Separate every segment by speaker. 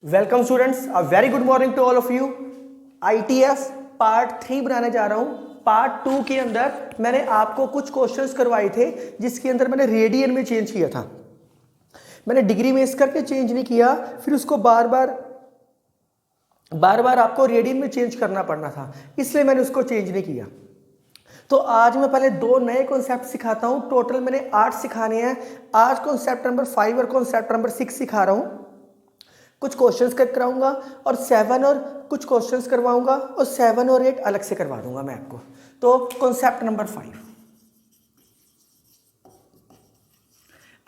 Speaker 1: Welcome students, a very good morning to all of you. ITF part 3 बनाने जा रहा हूँ। पार्ट 2 के अंदर मैंने आपको कुछ क्वेश्चंस करवाए थे जिसके अंदर मैंने रेडियन में चेंज किया था। मैंने डिग्री में इस करके चेंज नहीं किया, फिर उसको बार बार आपको रेडियन में चेंज करना पड़ना था, इसलिए मैंने उसको चेंज नहीं किया। तो आज मैं पहले 2 नए कॉन्सेप्ट सिखाता हूँ। टोटल मैंने 8 सिखाने हैं। आज कॉन्सेप्ट नंबर 5 और कॉन्सेप्ट नंबर 6 सिखा रहा हूँ। कुछ क्वेश्चंस कर कराऊंगा और 7 और कुछ क्वेश्चंस करवाऊंगा और 7 और 8 अलग से करवा दूंगा मैं आपको। तो कॉन्सेप्ट नंबर 5,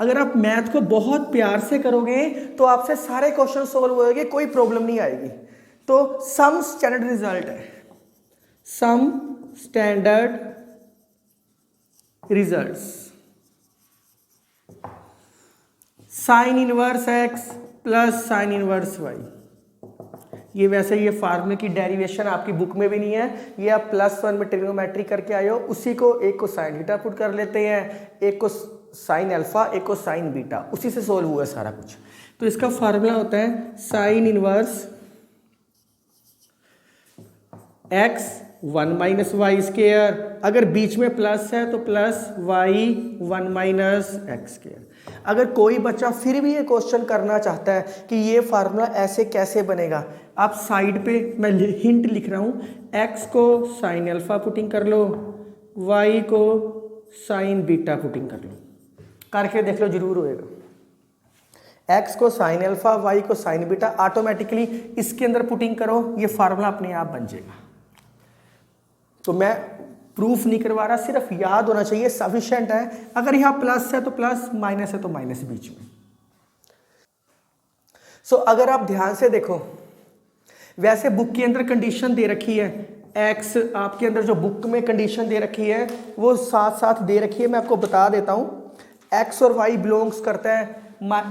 Speaker 1: अगर आप मैथ को बहुत प्यार से करोगे तो आपसे सारे क्वेश्चन सोल्व होंगे, कोई प्रॉब्लम नहीं आएगी। तो सम स्टैंडर्ड रिजल्ट है, some standard results, sine inverse x plus sine inverse y. ये वैसे ये फार्मूले की डेरिवेशन आपकी बुक में भी नहीं है, ये आप +1 में ट्रिग्नोमेट्री करके आए हो। उसी को एक को साइन थीटा पुट कर लेते हैं, एक को साइन अल्फा, एक को साइन बीटा, उसी से सोल्व हुआ है सारा कुछ। तो इसका फार्मूला होता है sine inverse x 1 minus y square. अगर बीच में प्लस है तो plus y 1 minus x square. अगर कोई बच्चा फिर भी ये क्वेश्चन करना चाहता है कि ये फार्मूला ऐसे कैसे बनेगा, आप साइड पे मैं हिंट लिख रहा हूँ, एक्स को साइन अल्फा पुटिंग कर लो, वाई को साइन बीटा पुटिंग कर लो, करके देख लो, जरूर होएगा। एक्स को साइन अल्फा, वाई को साइन बीटा, ऑटोमेटिकली इसके अंदर पुटिंग करो, ये फार्मूला अपने आप बन जाएगा। तो मैं प्रूफ नहीं करवा रहा, सिर्फ याद होना चाहिए, सफिशिएंट है। अगर यहां प्लस है तो प्लस, माइनस है तो माइनस बीच में। सो अगर आप ध्यान से देखो, वैसे बुक के अंदर कंडीशन दे रखी है, एक्स आपके अंदर जो बुक में कंडीशन दे रखी है वो साथ साथ दे रखी है, मैं आपको बता देता हूं। एक्स और वाई बिलोंग्स करता है,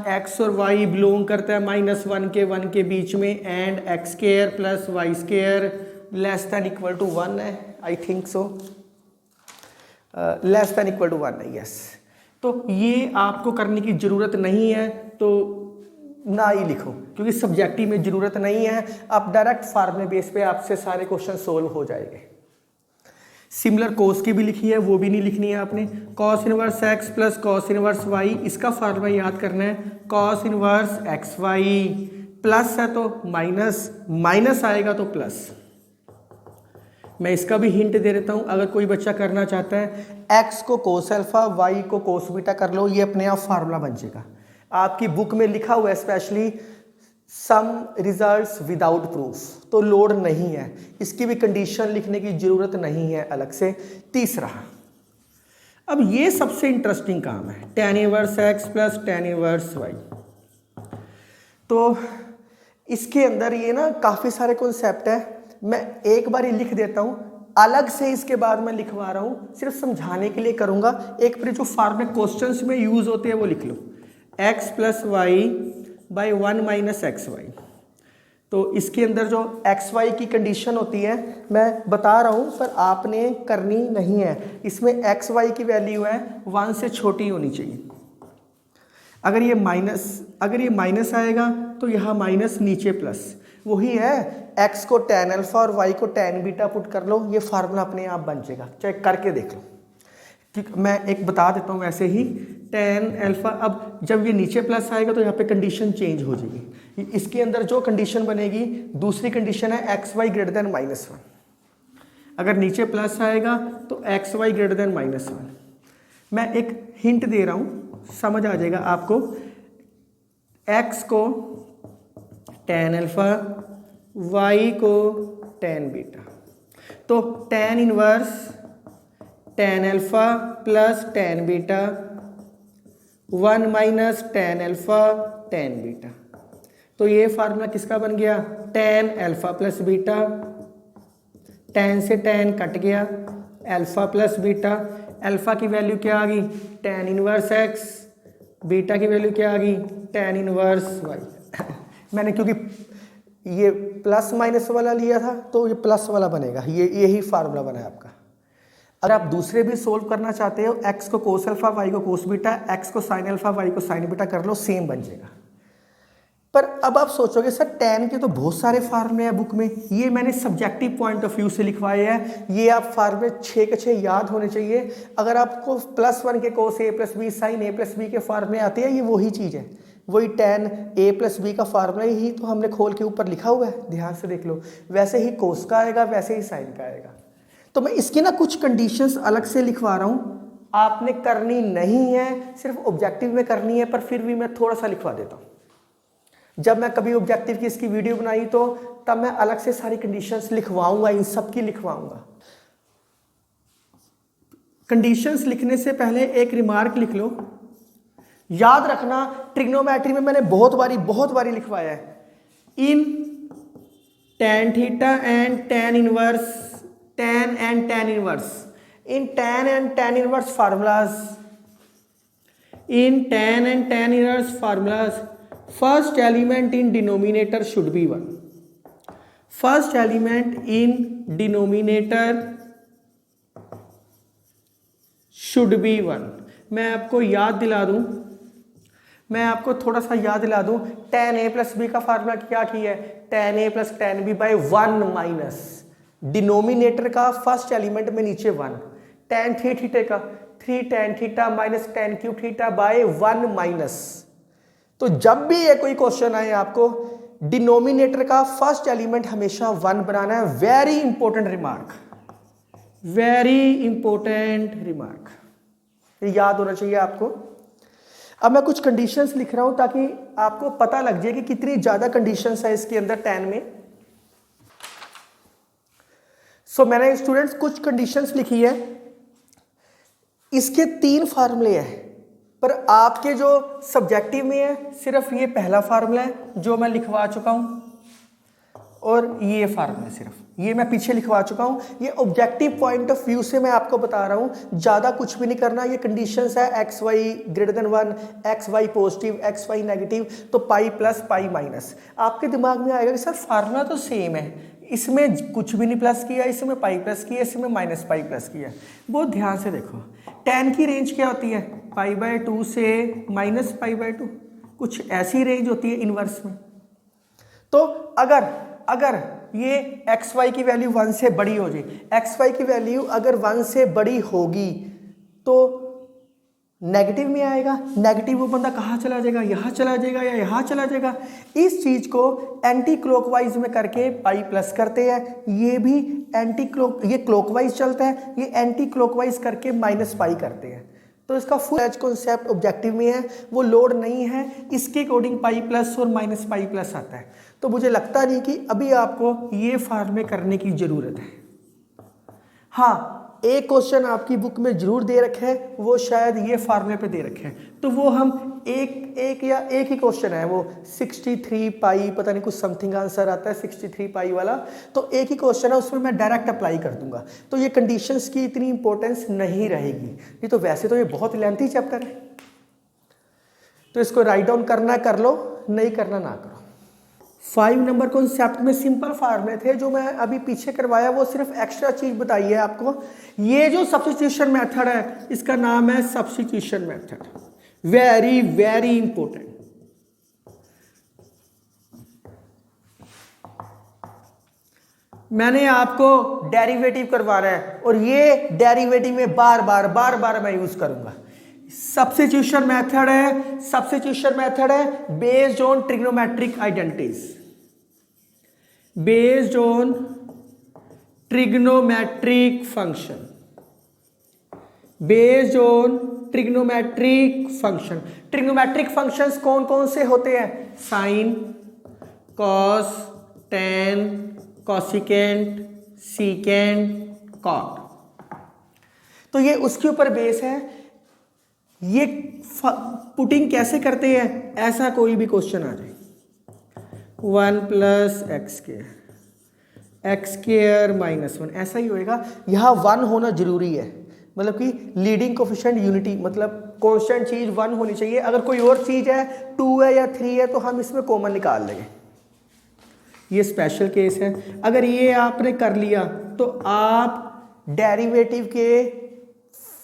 Speaker 1: एक्स और वाई बिलोंग करता है -1 के बीच में, and x square plus y square less than equal to 1 है, I think so, less than equal to 1 है, यस। तो ये आपको करने की जरूरत नहीं है, तो ना ही लिखो, क्योंकि सब्जेक्टिव में जरूरत नहीं है। आप डायरेक्ट फार्मूले बेस पे आपसे सारे क्वेश्चन सोल्व हो जाएंगे। सिमिलर कोस की भी लिखी है, वो भी नहीं लिखनी है आपने। Cos inverse x plus cos inverse y, इसका फार्मूला याद करना है, cos inverse x y. Plus है तो माइनस, माइनस आएगा तो प्लस। मैं इसका भी हिंट दे देता हूं, अगर कोई बच्चा करना चाहता है, एक्स को कोस अल्फा, वाई को कोस बीटा कर लो, ये अपने आप फार्मूला बन जाएगा। आपकी बुक में लिखा हुआ है स्पेशली सम रिजल्ट्स विदाउट प्रूफ, तो लोड नहीं है, इसकी भी कंडीशन लिखने की जरूरत नहीं है अलग से। तीसरा, अब ये सबसे इंटरेस्टिंग काम है, tan inverse x plus tan inverse y. तो इसके अंदर ये ना काफी सारे कॉन्सेप्ट है, मैं एक बार ही लिख देता हूं, अलग से इसके बाद मैं लिखवा रहा हूं, सिर्फ समझाने के लिए करूंगा। एक पर जो फार्मूले क्वेश्चंस में यूज होते हैं वो लिख लो, x plus y by 1 minus x y. तो इसके अंदर जो एक्स वाई की कंडीशन होती है मैं बता रहा हूं, पर आपने करनी नहीं है। इसमें एक्स वाई की वैल्यू है 1 से छोटी होनी चाहिए। अगर ये माइनस आएगा तो यहाँ माइनस, नीचे प्लस, वही है। एक्स को tan अल्फा और वाई को tan बीटा पुट कर लो, ये फार्मूला अपने आप बन जाएगा, चेक करके देख लो। ठीक, मैं एक बता देता हूँ वैसे ही, tan अल्फा, अब जब ये नीचे प्लस आएगा तो यहाँ पे कंडीशन चेंज हो जाएगी। इसके अंदर जो कंडीशन बनेगी, दूसरी कंडीशन है एक्स वाई ग्रेटर देन -1। अगर नीचे प्लस आएगा तो एक्स वाई ग्रेटर देन -1। मैं एक हिंट दे रहा हूँ, समझ आ जाएगा आपको। एक्स को tan अल्फा, वाई को tan बीटा, तो tan inverse tan alpha plus tan beta 1 minus tan alpha tan beta. तो ये फार्मूला किसका बन गया, tan alpha plus beta, tan से tan कट गया, अल्फा प्लस बीटा, अल्फा की वैल्यू क्या आ गई, tan इनवर्स एक्स, बीटा की वैल्यू क्या आ गई, tan इनवर्स वाई। मैंने क्योंकि ये प्लस माइनस वाला लिया था तो ये प्लस वाला बनेगा, ये यही फार्मूला बना है आपका। अगर आप दूसरे भी सोल्व करना चाहते हो, एक्स को कोस अल्फा, वाई को कोस बीटा, एक्स को साइन अल्फा, वाई को साइन बीटा कर लो, सेम बन जाएगा। पर अब आप सोचोगे सर tan के तो बहुत सारे फार्मूले हैं बुक में, ये मैंने सब्जेक्टिव पॉइंट ऑफ व्यू से लिखवाए हैं, ये आप फार्मूले 6 के 6 याद होने चाहिए। अगर आपको +1 के cos a + b sin a + b के फार्मूले आते हैं, ये वही चीज़ है, वही tan a + b का फार्मूला ही तो हमने खोल के ऊपर लिखा हुआ है, ध्यान से देख लो। वैसे ही cos का आएगा, वैसे ही sin का आएगा। तो मैं इसकी ना कुछ कंडीशंस अलग से लिखवा रहा हूँ, आपने करनी नहीं है, सिर्फ ऑब्जेक्टिव में करनी है, पर फिर भी मैं थोड़ा सा लिखवा देता हूँ। जब मैं कभी ऑब्जेक्टिव की इसकी वीडियो बनाई तो तब मैं अलग से सारी कंडीशंस लिखवाऊंगा, इन सब की लिखवाऊंगा। कंडीशंस लिखने से पहले एक रिमार्क लिख लो, याद रखना ट्रिग्नोमेट्री में मैंने बहुत बारी लिखवाया है, इन tan theta and tan inverse, tan and tan inverse, in tan and tan inverse formulas, in tan and tan inverse formulas, first element in denominator should be 1, first element in denominator should be 1। मैं आपको याद दिला दूं, मैं आपको थोड़ा सा याद दिला दूं, tan a + b का फार्मूला क्या किया है, tan a + tan b by 1 minus denominator का फर्स्ट एलिमेंट में नीचे 1, tan 3 थीटा का 3 tan theta minus tan cube theta by 1 minus. तो जब भी ये कोई क्वेश्चन आए आपको डिनोमिनेटर का फर्स्ट एलिमेंट हमेशा 1 बनाना है। Very important remark, very important remark, याद होना चाहिए आपको। अब मैं कुछ कंडीशंस लिख रहा हूं ताकि आपको पता लग जाए कि कितनी ज्यादा कंडीशंस है इसके अंदर tan में। सो मैंने स्टूडेंट्स कुछ कंडीशंस लिखी है, इसके 3 फार्मूले हैं, पर आपके जो सब्जेक्टिव में है सिर्फ ये पहला फार्मूला है जो मैं लिखवा चुका हूं, और ये फार्मूला सिर्फ ये मैं पीछे लिखवा चुका हूं। ये ऑब्जेक्टिव पॉइंट ऑफ व्यू से मैं आपको बता रहा हूं, ज्यादा कुछ भी नहीं करना। ये कंडीशंस है x y > 1, x y positive, x y negative, तो पाई प्लस पाई माइनस। आपके दिमाग में आएगा कि सर फार्मूला तो सेम है, इसमें कुछ भी नहीं प्लस किया, इसमें पाई प्लस किया, इसमें माइनस पाई प्लस किया। बहुत ध्यान से देखो, tan की रेंज क्या होती है, π/2 से -π/2, कुछ ऐसी रेंज होती है इनवर्स में। तो अगर ये एक्स वाई की वैल्यू 1 से बड़ी हो जाए, एक्स वाई की वैल्यू अगर 1 से बड़ी होगी तो नेगेटिव में आएगा। नेगेटिव वो बंदा कहाँ चला जाएगा, यहाँ चला जाएगा या यहाँ चला जाएगा। इस चीज को एंटी क्लॉकवाइज में करके पाई प्लस करते हैं, ये भी ये क्लॉकवाइज चलता है, ये एंटी क्लॉकवाइज करके माइनस पाई करते हैं। तो इसका फुल एज कॉन्सेप्ट ऑब्जेक्टिव में है, वो लोड नहीं है, इसके अकॉर्डिंग पाई प्लस और माइनस पाई प्लस आता है। तो मुझे लगता नहीं कि अभी आपको ये फार्मूले करने की जरूरत है। हाँ, एक क्वेश्चन आपकी बुक में जरूर दे रखे है, वो शायद ये फार्मूले पे दे रखे हैं, तो वो हम एक ही क्वेश्चन है, वो 63 पाई पता नहीं कुछ समथिंग आंसर आता है 63 पाई वाला, तो एक ही क्वेश्चन है, उसमें मैं डायरेक्ट अप्लाई कर दूंगा। तो ये कंडीशंस की इतनी इंपॉर्टेंस नहीं रहेगी। ये तो वैसे तो ये बहुत लेंथी चैप्टर है, तो इसको राइट डाउन करना कर लो, नहीं करना ना करो। 5 नंबर कॉन्सेप्ट में सिंपल फार्मूले थे, जो मैं अभी पीछे करवाया वो सिर्फ एक्स्ट्रा चीज बताई है आपको। ये जो सब्स्टिट्यूशन मेथड है इसका नाम है substitution method, very very important. मैंने आपको डेरिवेटिव करवाना है और ये डेरिवेटिव में बार बार मैं यूज करूंगा। सब्स्टिट्यूशन मेथड है based on trigonometric identities, based on trigonometric function, based on trigonometric function. Trigonometric functions कौन कौन से होते हैं, sine, cos, tan, cosecant, secant, cot. तो ये उसके ऊपर बेस है। ये पुटिंग कैसे करते हैं, ऐसा कोई भी क्वेश्चन आ जाए, 1 + x² -1 ऐसा ही होएगा। यहाँ 1 होना जरूरी है, मतलब कि लीडिंग कोफिशिएंट यूनिटी, मतलब कांस्टेंट चीज 1 होनी चाहिए। अगर कोई और चीज है 2 है या 3 है तो हम इसमें कॉमन निकाल लेंगे, ये स्पेशल केस है। अगर ये आपने कर लिया तो आप डेरिवेटिव के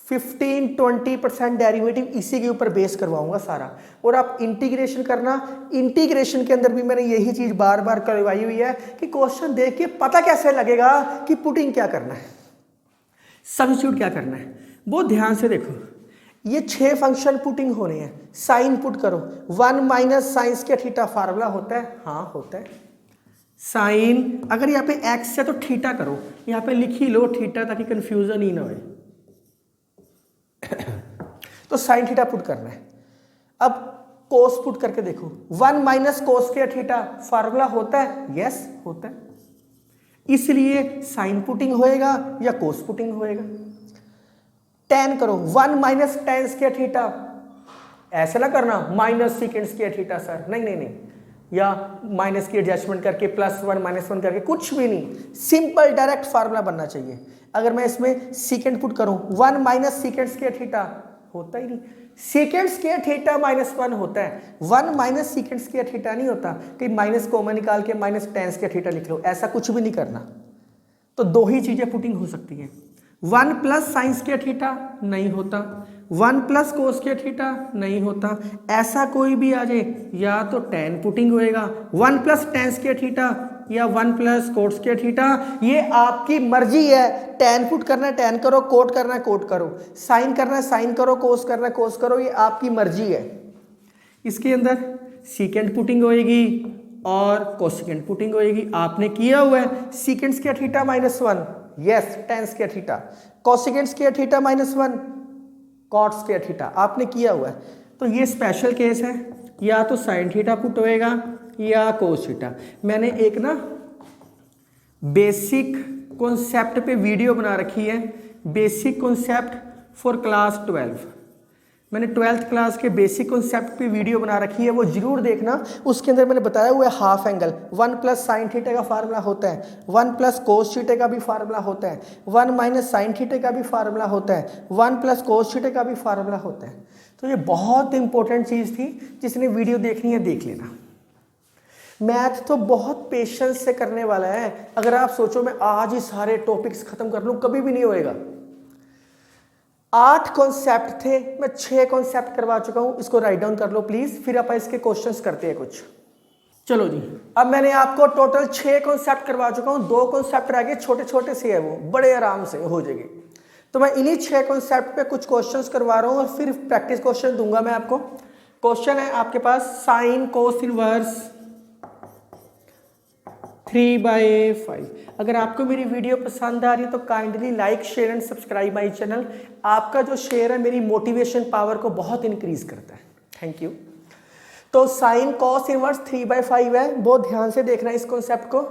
Speaker 1: 15-20% डेरिवेटिव इसी के ऊपर बेस करवाऊंगा सारा। और आप इंटीग्रेशन करना, इंटीग्रेशन के अंदर भी मैंने यही चीज बार बार करवाई हुई है कि क्वेश्चन देख के पता कैसे लगेगा कि पुटिंग क्या करना है, सब्स्टिट्यूट क्या करना है। बहुत ध्यान से देखो, ये 6 फंक्शन पुटिंग होने हैं। साइन पुट करो, 1 minus sine square theta formula होता है, हाँ होता है। साइन अगर यहाँ पे एक्स है तो थीटा करो, यहाँ पे लिख ही लो थीटा ताकि कंफ्यूजन ही ना हो। तो साइन थीटा पुट करना है। अब कोस पुट करके देखो, 1 minus cos square theta formula होता है, यस होता है। इसलिए साइन पुटिंग होएगा या कोस पुटिंग होएगा। टेन करो, 1 माइनस टेन स्क्वायर थीटा, ऐसे ना करना minus second square theta sir, नहीं नहीं नहीं, या माइनस की एडजस्टमेंट करके +1 -1 करके, कुछ भी नहीं, सिंपल डायरेक्ट फार्मूला बनना चाहिए। अगर मैं इसमें सेकेंड पुट करूं, 1 माइनस सेकेंड स्क्वायर थीटा होता ही नहीं, सेकेंड स्क्वायर थीटा -1 होता है, 1 माइनस सेकेंड स्क्वायर थीटा नहीं होता कि माइनस कॉमन निकाल के माइनस टेन स्क्वायर थीटा लिख लो, ऐसा कुछ भी नहीं करना। तो दो ही चीजें पुटिंग हो सकती हैं, 1 प्लस साइन स्क्वायर थीटा नहीं होता, 1 प्लस कोस स्क्वायर थीटा नहीं होता, ऐसा कोई भी आ जाए, या तो टेन पुटिंग होएगा, 1 प्लस टेन स्क्वायर थीटा या 1 प्लस कोट स्क्वायर थीटा, ये आपकी मर्जी है। टेन पुट करना है टेन करो, कोट करना है कोट करो, साइन करना है साइन करो, कोस करना है कोस करो, ये आपकी मर्जी है। इसके अंदर सीकेंड पुटिंग होएगी और कोसेकेंड पुटिंग होएगी। आपने किया हुआ है secant square theta -1, yes tan square theta, cosecant square theta -1 cot square theta, आपने किया हुआ है। तो ये स्पेशल केस है, या तो साइन थीटा पुट होएगा या कोस थीटा। मैंने एक ना बेसिक कॉन्सेप्ट पे वीडियो बना रखी है, बेसिक कॉन्सेप्ट फॉर क्लास 12। मैंने 12th क्लास के बेसिक कॉन्सेप्ट पे वीडियो बना रखी है, वो जरूर देखना। उसके अंदर मैंने बताया हुआ है half angle, 1 plus sine theta का फार्मूला होता है, 1 प्लस कोस थीटा का भी फार्मूला होता है, 1 माइनस साइन थीटा का भी फार्मूला होता है, 1 प्लस कोस थीटा का भी फार्मूला होता है। तो ये बहुत इंपॉर्टेंट चीज़ थी, जिसने वीडियो देखनी है देख लेना। मैथ तो बहुत पेशेंस से करने वाला है। अगर आप सोचो मैं आज ही सारे टॉपिक्स खत्म कर लूं, कभी भी नहीं होएगा। 8 कॉन्सेप्ट थे, मैं 6 कॉन्सेप्ट करवा चुका हूं, इसको राइट डाउन कर लो प्लीज, फिर आप इसके क्वेश्चंस करते हैं कुछ। चलो जी, अब मैंने आपको टोटल 6 कॉन्सेप्ट करवा चुका हूं, 2 कॉन्सेप्ट रह गए, छोटे छोटे से है, वो बड़े आराम से हो जाएंगे। तो मैं इन्हीं 6 कॉन्सेप्ट पे कुछ क्वेश्चंस करवा रहा हूं और फिर प्रैक्टिस क्वेश्चन दूंगा मैं आपको। क्वेश्चन है आपके पास साइन कोस इनवर्स 3/5। अगर आपको मेरी वीडियो पसंद आ रही है तो kindly like share and subscribe my channel. आपका जो शेयर है मेरी मोटिवेशन पावर को बहुत इंक्रीज करता है, थैंक यू। तो साइन कॉस इनवर्स 3/5 है, बहुत ध्यान से देखना इस कॉन्सेप्ट को।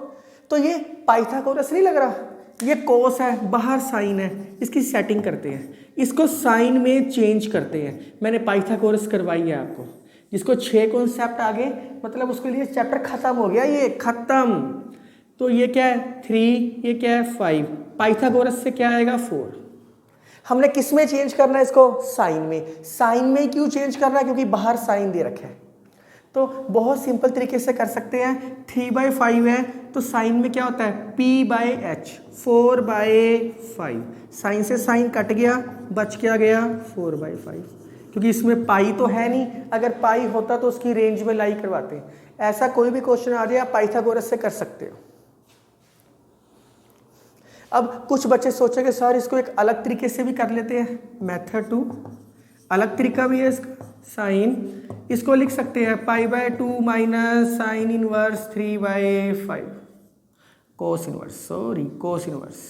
Speaker 1: तो ये पाइथागोरस नहीं लग रहा, ये कोस है, बाहर साइन है, इसकी सेटिंग करते हैं, इसको साइन में चेंज करते हैं। मैंने पाइथागोरस करवाई है आपको। जिसको 6 कॉन्सेप्ट आ गए, मतलब उसके लिए चैप्टर खत्म हो गया, ये खत्म। तो ये क्या है 3, ये क्या है 5, पाइथागोरस से क्या आएगा 4। हमने किस में चेंज करना है इसको, साइन में। साइन में क्यों चेंज करना है, क्योंकि बाहर साइन दे रखा है। तो बहुत सिंपल तरीके से कर सकते हैं, 3/5 है तो साइन में क्या होता है P/H, 4/5। साइन से साइन कट गया, बच क्या गया 4/5, क्योंकि इसमें पाई तो है नहीं। अगर पाई होता तो उसकी रेंज में लाई करवाते। ऐसा कोई भी क्वेश्चन आ जाए आप पाइथागोरस से कर सकते हो। अब कुछ बच्चे सोचेंगे सर इसको एक अलग तरीके से भी कर लेते हैं, मेथड 2 अलग तरीका भी है इसका। साइन इसको लिख सकते हैं π/2 minus sine inverse 3/5 cos inverse, sorry cos inverse.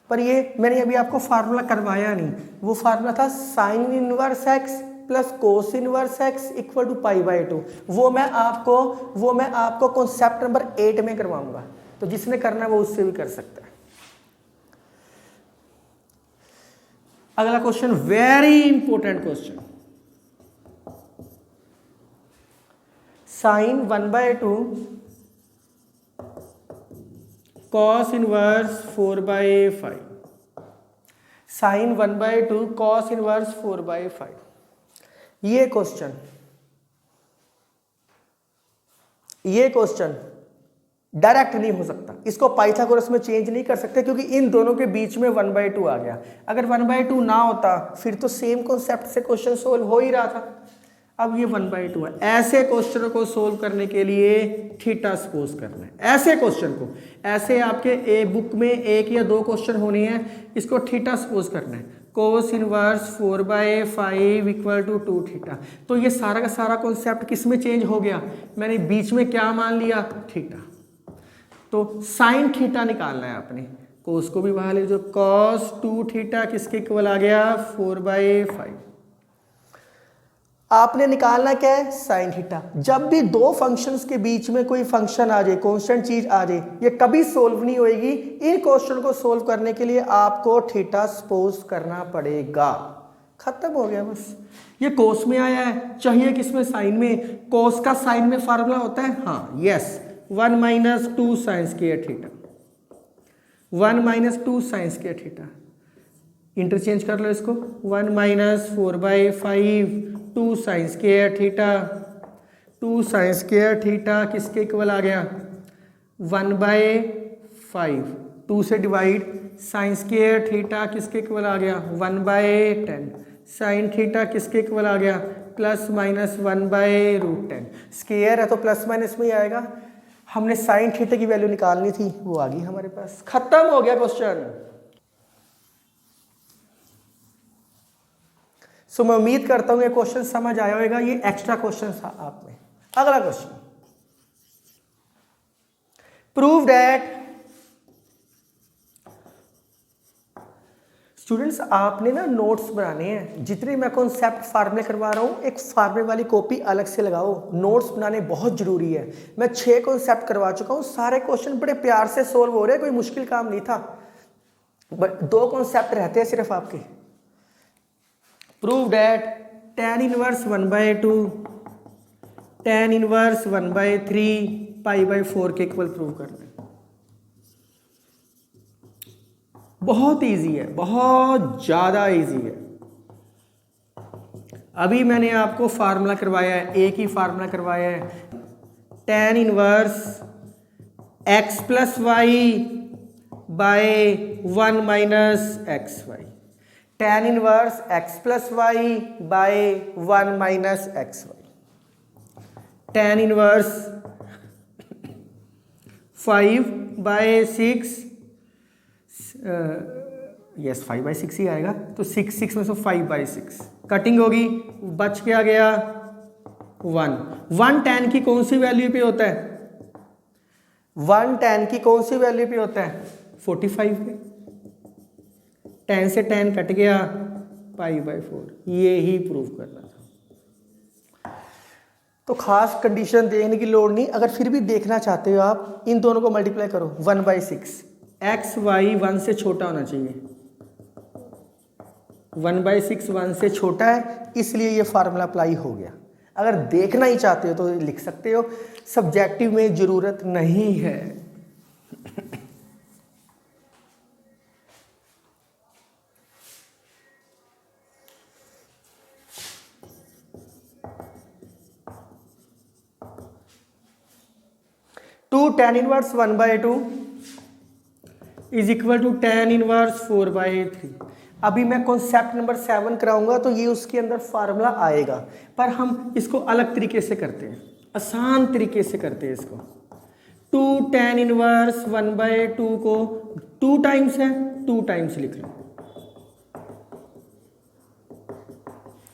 Speaker 1: पर ये मैंने अभी आपको फार्मूला करवाया नहीं, वो फार्मूला था sine inverse x plus cos inverse x equal to π/2। वो मैं आपको कॉन्सेप्ट नंबर 8 में करवाऊंगा, तो जिसने करना है वो उससे भी कर सकता है। अगला question very important question, sine 1/2 cos inverse 4/5, sine 1/2 cos inverse 4/5। ये क्वेश्चन डायरेक्ट नहीं हो सकता, इसको पाइथागोरस में चेंज नहीं कर सकते क्योंकि इन दोनों के बीच में 1/2 आ गया। अगर 1/2 ना होता फिर तो सेम कॉन्सेप्ट से क्वेश्चन सोल्व हो ही रहा था। अब ये 1/2 है। ऐसे क्वेश्चन को सोल्व करने के लिए थीटा सपोज करना है। ऐसे क्वेश्चन को, ऐसे आपके ए बुक में 1 या 2 क्वेश्चन होने हैं, इसको थीटा सपोज करना है। Cos inverse 4/5 equal to 2 theta. तो ये सारा का सारा कॉन्सेप्ट किस में चेंज हो गया, मैंने बीच में क्या मान लिया, थीटा। तो साइन थीटा निकालना है आपने, कोस को भी बाहर ले, जो कॉस 2 थीटा किसके इक्वल आ गया, 4/5। आपने निकालना क्या है, साइन थीटा। जब भी दो फंक्शंस के बीच में कोई फंक्शन आ जाए, कांस्टेंट चीज आ जाए, ये कभी सोल्व नहीं होएगी। इन क्वेश्चन को सोल्व करने के लिए आपको थीटा सपोज करना पड़ेगा। खत्म हो गया बस। ये कोस में आया है, चाहिए किसमें, साइन में। कोस का साइन में फार्मूला होता है, हाँ yes, 1 - 2 sine square theta, 1 - 2 sine square theta. Interchange कर लो इसको, 1 - 4/5 2 sine square theta, 2 sine square theta किसके इक्वल आ गया, 1/5। 2 से डिवाइड, साइन स्क्वायर थीटा किसके इक्वल आ गया, 1/10। साइन थीटा किसके इक्वल आ गया, ±1/√10। स्क्वायर है तो प्लस माइनस में ही आएगा। हमने साइन थीटा की वैल्यू निकालनी थी, वो आ गई हमारे पास। खत्म हो गया क्वेश्चन। सो मैं उम्मीद करता हूं ये क्वेश्चन समझ आया होगा। ये एक्स्ट्रा क्वेश्चन था आप में। अगला क्वेश्चन, प्रूव दैट। स्टूडेंट्स आपने ना नोट्स बनाने हैं, जितने मैं कॉन्सेप्ट फार्मूले करवा रहा हूं, एक फार्मूले वाली कॉपी अलग से लगाओ। नोट्स बनाने बहुत जरूरी है। मैं 6 कॉन्सेप्ट करवा चुका हूं, सारे क्वेश्चन बड़े प्यार से सोल्व हो रहे हैं, कोई मुश्किल काम नहीं था। 2 कॉन्सेप्ट रहते हैं सिर्फ आपके। Prove that tan inverse 1/2 tan inverse 1/3 π/4 के इक्वल प्रूव करना है। बहुत इजी है, बहुत ज्यादा इजी है। अभी मैंने आपको फार्मूला करवाया है, एक ही फार्मूला करवाया है, tan inverse x + y/1 - xy। tan inverse x + y/1 - xy। tan inverse 5/6 yes 5/6 ही आएगा, तो 6 में से 5/6 कटिंग होगी, बच क्या गया 1। 1 tan की कौन सी वैल्यू पे होता है, 1 tan की कौन सी वैल्यू पे होता है, 45 पे। tan से tan कट गया, π/4। ये ही प्रूव करना था। तो खास कंडीशन देखने की लोड़ नहीं। अगर फिर भी देखना चाहते हो आप, इन दोनों को मल्टीप्लाई करो, 1/6। x y 1 से छोटा होना चाहिए, 1/6 1 से छोटा है, इसलिए ये फार्मूला अप्लाई हो गया। अगर देखना ही चाहते हो तो लिख सकते हो, सब्जेक्टिव में जरूरत नहीं है। Two tan inverse 1/2 is equal to tan inverse 4/3। अभी मैं कॉन्सेप्ट नंबर 7 कराऊंगा तो ये उसके अंदर फार्मूला आएगा, पर हम इसको अलग तरीके से करते हैं, आसान तरीके से करते हैं इसको। 2 tan इनवर्स 1/2 को 2 टाइम्स है, 2 टाइम्स लिख लो,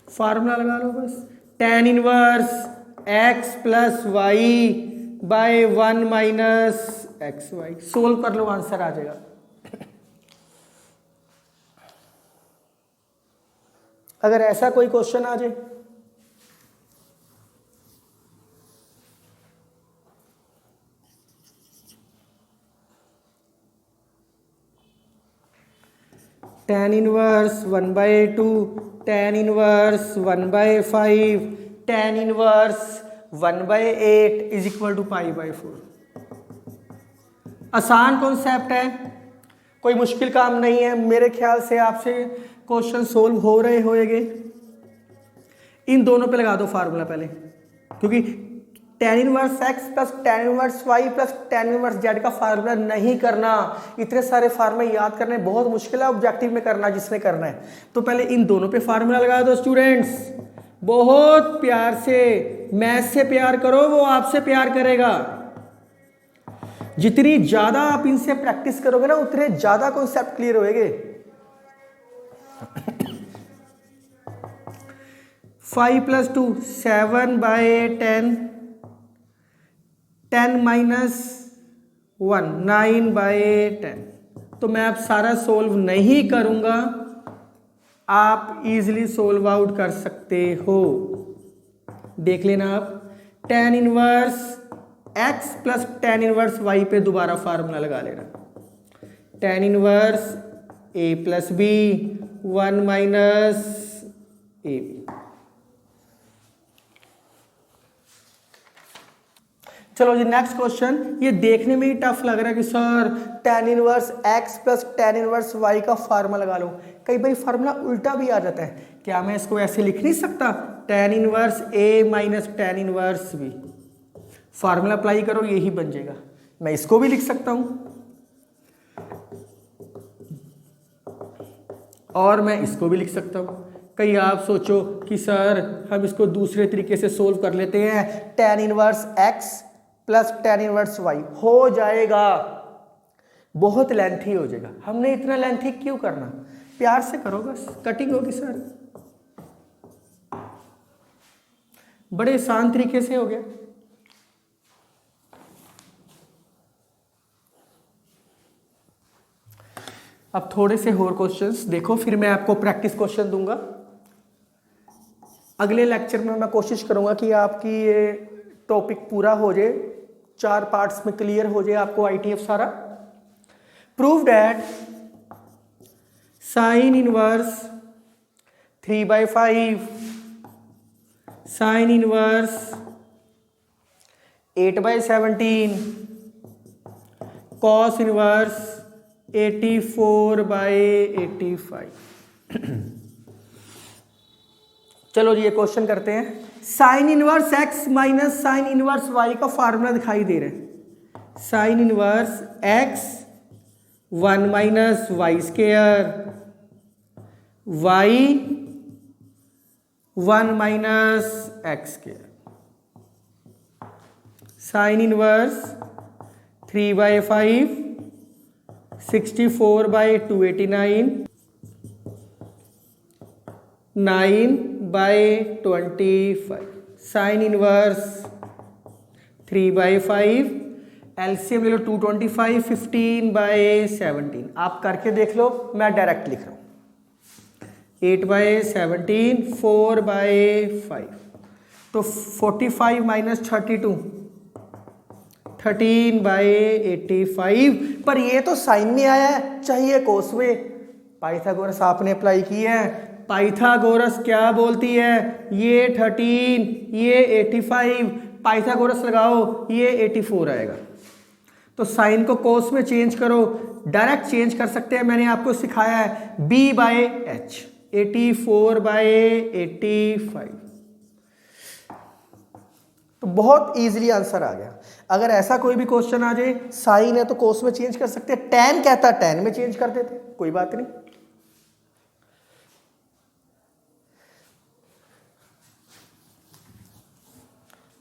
Speaker 1: फार्मूला लगा लो बस। tan inverse x + y/1 - xy। Solve कर लो, आंसर आ जाएगा। अगर ऐसा कोई क्वेश्चन आ जाए, tan inverse 1/2 tan inverse 1/5 tan inverse 1/8 is equal to π/4। आसान कॉन्सेप्ट है, कोई मुश्किल काम नहीं है। मेरे ख्याल से आपसे क्वेश्चन सोल्व हो रहे होंगे। इन दोनों पे लगा दो फार्मूला पहले, क्योंकि tan inverse x plus tan inverse y plus tan inverse z का फार्मूला नहीं करना। इतने सारे फार्मूले याद करने बहुत मुश्किल है, ऑब्जेक्टिव में करना जिसने करना है। तो पहले इन दोनों पे फार्मूला लगा दो स्टूडेंट्स, बहुत प्यार से। मैथ से प्यार करो, वो आपसे प्यार करेगा। जितनी ज्यादा आप इनसे प्रैक्टिस करोगे ना, उतने ज्यादा कॉन्सेप्ट क्लियर होएंगे। 5 + 2 7/10, 10 - 1 9/10। तो मैं अब सारा सोल्व नहीं करूंगा, आप इजीली सोल्व आउट कर सकते हो। देख लेना आप, tan inverse x plus tan inverse y पे दोबारा फार्मूला लगा लेना। tan inverse a plus b 1 minus a b। चलो जी नेक्स्ट क्वेश्चन। ये देखने में ही टफ लग रहा है कि sir tan inverse x plus tan inverse y का फार्मूला लगा लो। कई बार फार्मूला उल्टा भी आ जाता है। क्या मैं इसको ऐसे लिख नहीं सकता, tan inverse a minus tan inverse b? Formula apply करो, यही बन जाएगा। मैं इसको भी लिख सकता हूं और मैं इसको भी लिख सकता हूं। कहीं आप सोचो कि सर हम इसको दूसरे तरीके से सोल्व कर लेते हैं, tan inverse x plus tan inverse y हो जाएगा। बहुत लेंथी हो जाएगा, हमने इतना लेंथी क्यों करना, प्यार से करो बस, कटिंग होगी सर। बड़े आसान तरीके से हो गया। अब थोड़े से और क्वेश्चंस देखो, फिर मैं आपको प्रैक्टिस क्वेश्चन दूंगा। अगले लेक्चर में मैं कोशिश करूंगा कि आपकी ये टॉपिक पूरा हो जाए, 4 पार्ट्स में क्लियर हो जाए आपको ITF सारा। Prove that sine inverse 3/5, sine inverse 8/17, cos inverse 84/85। चलो जी ये क्वेश्चन करते हैं। Sine inverse x minus sine inverse y का फार्मूला दिखाई दे रहा है। Sine inverse x 1 minus y square, y 1 minus x square. Sine inverse 3/5 64/289, 9/25। Sine inverse 3/5, LCM ले लो 225, 15/17। आप करके देख लो, मैं डायरेक्ट लिख रहा हूं। 8/17 4/5, तो 45 माइनस 32 13/85। पर ये तो साइन में आया है, चाहिए कोस में। पाइथागोरस आपने अप्लाई की है। पाइथागोरस क्या बोलती है, ये 13 ये 85, पाइथागोरस लगाओ ये 84 आएगा। तो साइन को कोस में चेंज करो, डायरेक्ट चेंज कर सकते हैं। मैंने आपको सिखाया है b/h 84/85। तो बहुत इजीली आंसर आ गया। अगर ऐसा कोई भी क्वेश्चन आ जाए, साइन है तो कोस में चेंज कर सकते हैं, टैन कहता टैन में चेंज कर देते, कोई बात नहीं।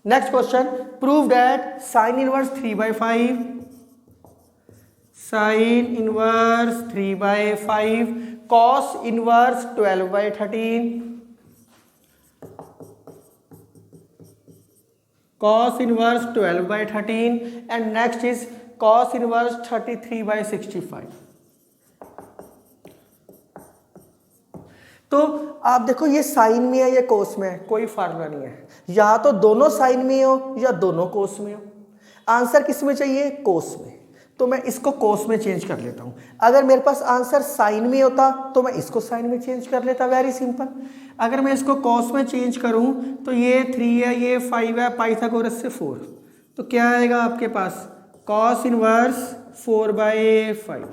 Speaker 1: Next question, prove that sine inverse 3/5, sine inverse 3/5, cos inverse 12/13, cos inverse 12/13, and next is cos inverse 33/65। तो आप देखो ये साइन में है या कोस में है, कोई फार्मूला नहीं है। या तो दोनों साइन में हो या दोनों कोस में हो। आंसर किस में चाहिए, कोस में। तो मैं इसको कोस में चेंज कर लेता हूं। अगर मेरे पास आंसर साइन में होता तो मैं इसको साइन में चेंज कर लेता, वेरी सिंपल। अगर मैं इसको कॉस में चेंज करूं तो ये 3 है, ये 5 है, पाइथागोरस से 4, तो क्या आएगा आपके पास, कॉस इनवर्स 4/5,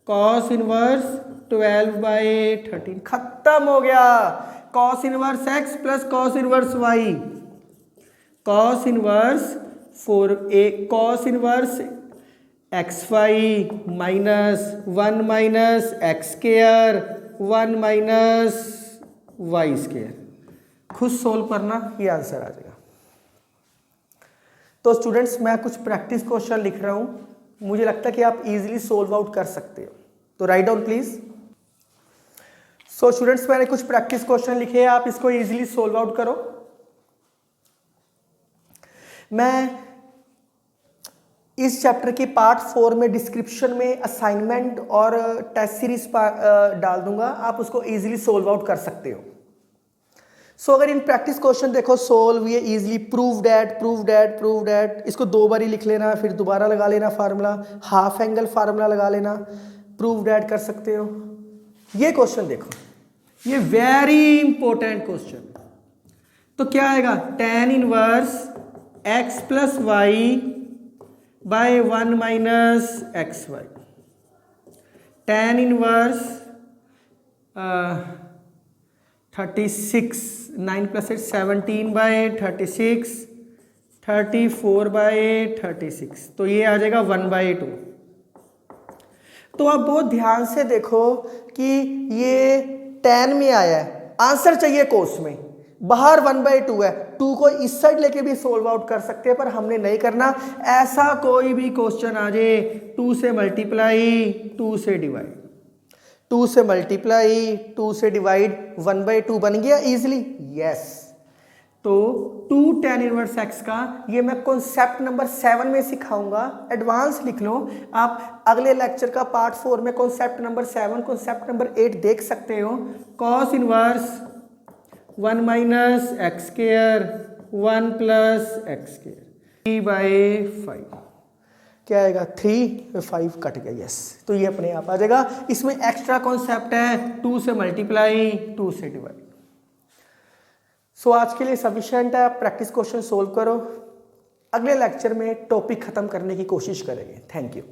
Speaker 1: कॉस इनवर्स 12/13। खत्म हो गया। Cos inverse x plus cos inverse y, cos inverse cos inverse x y minus 1 minus x square 1 minus y square. खुद सोल्व करना, ये आंसर आ जाएगा। तो स्टूडेंट्स मैं कुछ प्रैक्टिस क्वेश्चन लिख रहा हूं, मुझे लगता है कि आप इजीली सोल्व आउट कर सकते हो, तो write down please. So students मैंने कुछ प्रैक्टिस क्वेश्चन लिखे हैं, आप इसको इजीली सोल्व आउट करो। मैं इस चैप्टर के पार्ट 4 में डिस्क्रिप्शन में असाइनमेंट और टेस्ट सीरीज डाल दूंगा, आप उसको इजीली सोल्व आउट कर सकते हो। सो अगर इन प्रैक्टिस क्वेश्चन देखो, सोल्व ये इजीली, प्रूव दैट, इसको 2 बार ही लिख लेना, फिर दोबारा लगा लेना फार्मूला, हाफ एंगल फार्मूला लगा लेना, प्रूव दैट कर सकते हो। ये क्वेश्चन देखो, ये वेरी इंपॉर्टेंट क्वेश्चन। तो क्या आएगा, tan inverse x plus y by 1 minus x y, tan inverse 36 9 plus 8 17 by 36 34 by 36, तो ये आ जाएगा 1/2। तो आप बहुत ध्यान से देखो कि ये tan में आया है, आंसर चाहिए कोस में, बाहर 1/2 है, 2 को इस साइड लेके भी सोल्व आउट कर सकते हैं, पर हमने नहीं करना। ऐसा कोई भी क्वेश्चन आ जाए, 2 से मल्टीप्लाई 2 से डिवाइड, 2 से मल्टीप्लाई 2 से डिवाइड, 1/2 बन गया इजीली, यस। तो 2 tan इनवर्स x का ये मैं कॉन्सेप्ट नंबर 7 में सिखाऊंगा, एडवांस लिख लो आप। अगले लेक्चर का पार्ट 4 में कॉन्सेप्ट नंबर 7 कॉन्सेप्ट नंबर 8 देख सकते हो। Cos inverse 1 minus x square 1 plus x square 3/5, क्या आएगा 3 5 कट गया, यस। तो ये अपने आप आ जाएगा। इसमें एक्स्ट्रा कॉन्सेप्ट है 2 से मल्टीप्लाई 2 से डिवाइड। सो आज के लिए सफिशिएंट है, प्रैक्टिस क्वेश्चन सोल्व करो। अगले लेक्चर में टॉपिक खत्म करने की कोशिश करेंगे। Thank you.